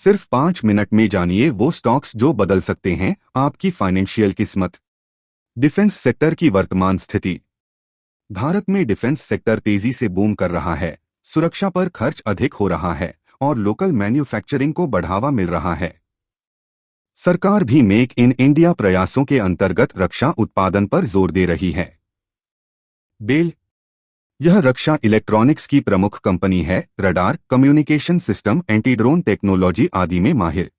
सिर्फ 5 मिनट में जानिए वो स्टॉक्स जो बदल सकते हैं आपकी फाइनेंशियल किस्मत। डिफेंस सेक्टर की वर्तमान स्थिति। भारत में डिफेंस सेक्टर तेजी से बूम कर रहा है। सुरक्षा पर खर्च अधिक हो रहा है और लोकल मैन्युफैक्चरिंग को बढ़ावा मिल रहा है। सरकार भी मेक इन इंडिया प्रयासों के अंतर्गत रक्षा उत्पादन पर जोर दे रही है। बेल, यह रक्षा इलेक्ट्रॉनिक्स की प्रमुख कंपनी है। Radar, communication system, anti drone technology आदि में माहिर।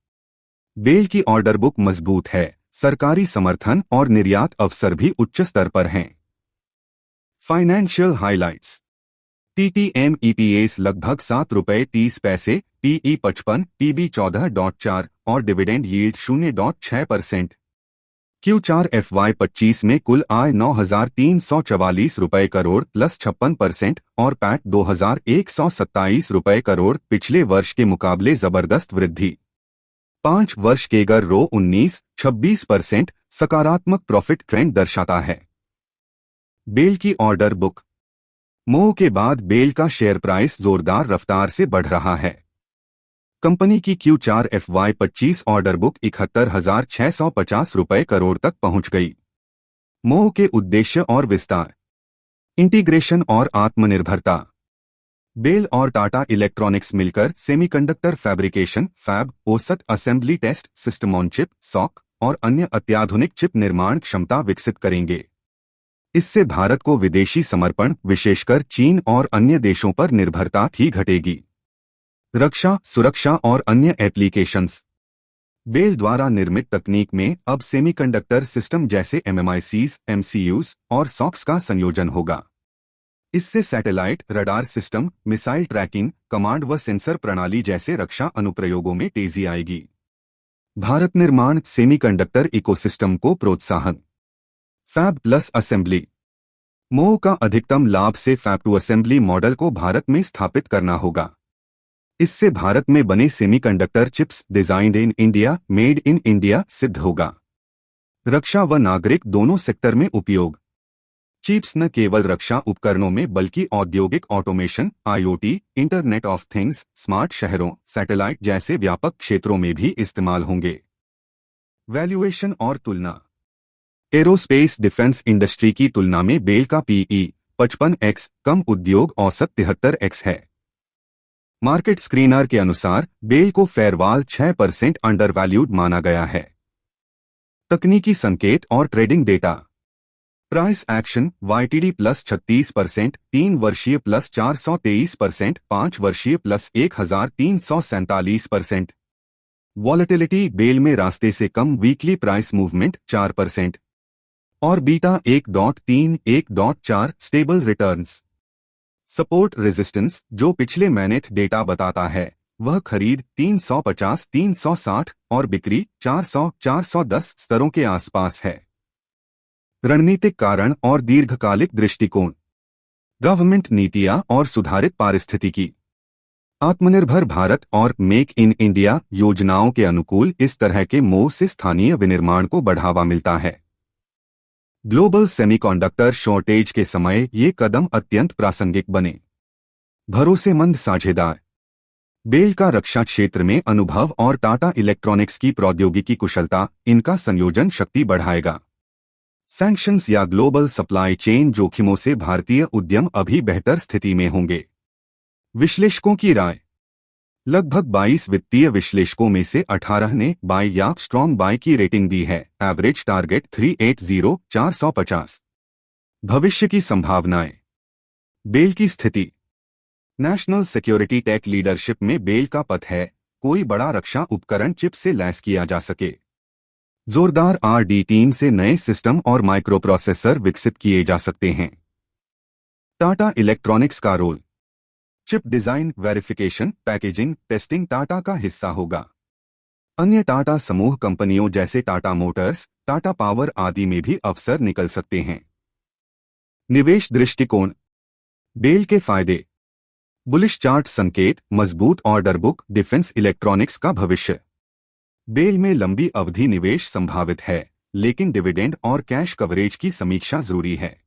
बेल की ऑर्डर बुक मजबूत है। सरकारी समर्थन और निर्यात अवसर भी उच्च स्तर पर हैं। Financial highlights. टीटीएम ईपीएस लगभग ₹7.30, पीई 55, पीबी 14.4 और डिविडेंड यील्ड 0.6%। Q4 FY25 में कुल आय ₹9,344 करोड़ प्लस 56% और पैट ₹2,127 करोड़ पिछले वर्ष के मुकाबले जबरदस्त वृद्धि। 5 वर्ष केगर रो 19-26% सकारात्मक प्रॉफिट ट्रेंड दर्शाता है। बेल की ऑर्डर बुक। मोह के बाद बेल का शेयर प्राइस जोरदार रफ्तार से बढ़ रहा है। कंपनी की Q4 FY25 order book ₹71,650 crore तक पहुंच गई। मोह के उद्देश्य और विस्तार। इंटीग्रेशन और आत्मनिर्भरता। बेल और टाटा इलेक्ट्रॉनिक्स मिलकर semiconductor fabrication fab, OSAT assembly test system on chip SoC और अन्य अत्याधुनिक चिप निर्माण क्षमता विकसित करेंगे। इससे भारत को विदेशी समर्पण, विशेषकर चीन और अन्य देशों पर निर्भरता भी घटेगी। रक्षा, सुरक्षा और अन्य एप्लीकेशंस। बेल द्वारा निर्मित तकनीक में अब सेमीकंडक्टर सिस्टम जैसे एमएमआईसीज, एमसीयूज और सॉक्स का संयोजन होगा। इससे satellite, radar system, missile tracking, command व सेंसर प्रणाली जैसे रक्षा अनुप्रयोगों में तेजी आएगी। भारत निर्माण सेमीकंडक्टर इकोसिस्टम को प्रोत्साहन। Fab plus assembly. मोह का अधिकतम लाभ से फैब टू असेंबली मॉडल को भारत में स्थापित करना होगा। इससे भारत में बने semiconductor chips designed in India, made in India सिद्ध होगा। रक्षा व नागरिक दोनों सेक्टर में उपयोग। चिप्स न केवल रक्षा उपकरणों में बल्कि औद्योगिक automation, IoT, internet of things, smart शहरों, सैटेलाइट जैसे व्यापक क्षेत्रों में भी इस्तेमाल होंगे। वैल्यूएशन और तुलना। एरोस्पेस डिफेंस इंडस्ट्री की तुलना में बेल का पीई 55x कम, उद्योग औसत 73x है। मार्केट स्क्रीनर के अनुसार बेल को फेयरवाल 6% अंडर वैल्यूड माना गया है। तकनीकी संकेत और trading data. Price action YTD plus 36%, 3 वर्षीय प्लस 423%, 5 वर्षीय प्लस 1347%। वॉलेटिलिटी बेल में रास्ते से कम, वीकली प्राइस मूवमेंट 4% और beta 1.3, 1.4 stable returns. Support resistance जो पिछले मैनेथ डेटा बताता है वह खरीद 350, 360 और बिक्री 400, 410 स्तरों के आसपास है। रणनीतिक कारण और दीर्घकालिक दृष्टिकोण। गवर्नमेंट नीतियां और सुधारित पारिस्थितिकी। आत्मनिर्भर भारत और मेक इन इंडिया योजनाओं के अनुकूल इस तरह के मोह से स्थानीय विनिर्माण को बढ़ावा मिलता है। ग्लोबल सेमीकंडक्टर शॉर्टेज के समय ये कदम अत्यंत प्रासंगिक बने। भरोसेमंद साझेदार। बेल का रक्षा क्षेत्र में अनुभव और टाटा इलेक्ट्रॉनिक्स की प्रौद्योगिकी कुशलता इनका संयोजन शक्ति बढ़ाएगा। सैंक्शंस या ग्लोबल सप्लाई चेन जोखिमों से भारतीय उद्यम अभी बेहतर स्थिति में होंगे। विश्लेषकों की राय। लगभग 22 वित्तीय विश्लेषकों में से 18 ने बाय या स्ट्रॉन्ग बाय की रेटिंग दी है। Average target 380, 450। भविष्य की संभावनाएं। बेल की स्थिति। नेशनल सिक्योरिटी टेक लीडरशिप में बेल का पथ है। कोई बड़ा रक्षा उपकरण चिप से लैस किया जा सके। जोरदार R&D टीम से नए सिस्टम और माइक्रोप्रोसेसर विकसित किए जा सकते हैं। टाटा इलेक्ट्रॉनिक्स का role. Chip design, verification, packaging, testing Tata का हिस्सा होगा। अन्य टाटा समूह कंपनियों जैसे टाटा मोटर्स, टाटा पावर आदि में भी अवसर निकल सकते हैं। निवेश दृष्टिकोण। बेल के फायदे। बुलिश चार्ट संकेत, मजबूत ऑर्डर बुक, डिफेंस इलेक्ट्रॉनिक्स का भविष्य। बेल में लंबी अवधि निवेश संभावित है, लेकिन डिविडेंड और कैश कवरेज की समीक्षा जरूरी है।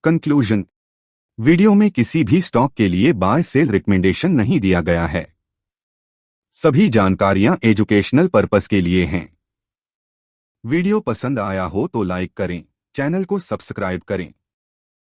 कंक्लूजन। वीडियो में किसी भी स्टॉक के लिए बाय सेल रिकमेंडेशन नहीं दिया गया है। सभी जानकारियां एजुकेशनल पर्पस के लिए हैं। वीडियो पसंद आया हो तो लाइक करें, चैनल को सब्सक्राइब करें।